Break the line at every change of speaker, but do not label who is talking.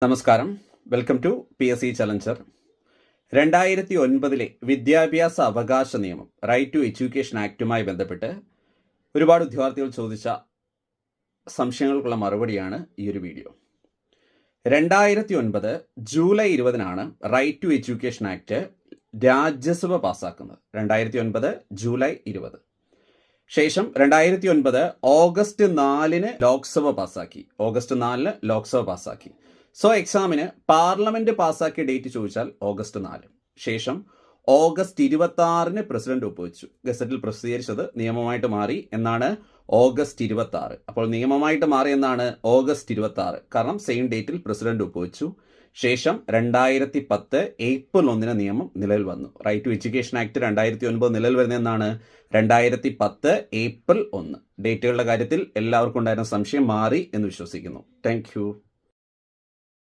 നമസ്കാരം, welcome to PSC challenger. 2009 വിദ്യാഭ്യാസ അവകാശ നിയമം റൈറ്റ് ടു എഡ്യൂക്കേഷൻ ആക്റ്റുമായി ബന്ധപ്പെട്ട് ഒരുപാട് വിദ്യാർത്ഥികൾ ചോദിച്ച സംശയങ്ങൾക്കുള്ള മറുപടിയാണ് ഈ ഒരു വീഡിയോ. 2009 July 20 right to education act Rajya Sabha പാസ്സാക്കുന്നത്. 2009 ജൂലൈ 20. ശേഷം 2009 ഓഗസ്റ്റ് 4 ലോക്സഭ പാസ്സാക്കി. ലോക്സഭ പാസ്സാക്കി. സോ എക്സാമിന് പാർലമെന്റ് പാസ്സാക്കിയ ഡേറ്റ് ചോദിച്ചാൽ ഓഗസ്റ്റ് 4. ശേഷം ഓഗസ്റ്റ് 26 പ്രസിഡന്റ് ഒപ്പുവെച്ചു. ഗസറ്റിൽ പ്രസിദ്ധീകരിച്ചത് നിയമമായിട്ട് മാറി എന്നാണ് ഓഗസ്റ്റ് 26. അപ്പോൾ നിയമമായിട്ട് മാറി എന്നാണ് ഓഗസ്റ്റ് 26, കാരണം സെയിം ഡേറ്റിൽ പ്രസിഡന്റ് ഒപ്പുവെച്ചു. ശേഷം 2010 ഏപ്രിൽ 1 നിയമം നിലവിൽ വന്നു. റൈറ്റ് ടു എഡ്യൂക്കേഷൻ ആക്ട് 2009 നിലവിൽ വരുന്നതെന്നാണ് 2010 ഏപ്രിൽ 1. ഡേറ്റുകളുടെ കാര്യത്തിൽ എല്ലാവർക്കും ഉണ്ടായിരുന്ന സംശയം മാറി എന്ന് വിശ്വസിക്കുന്നു. താങ്ക്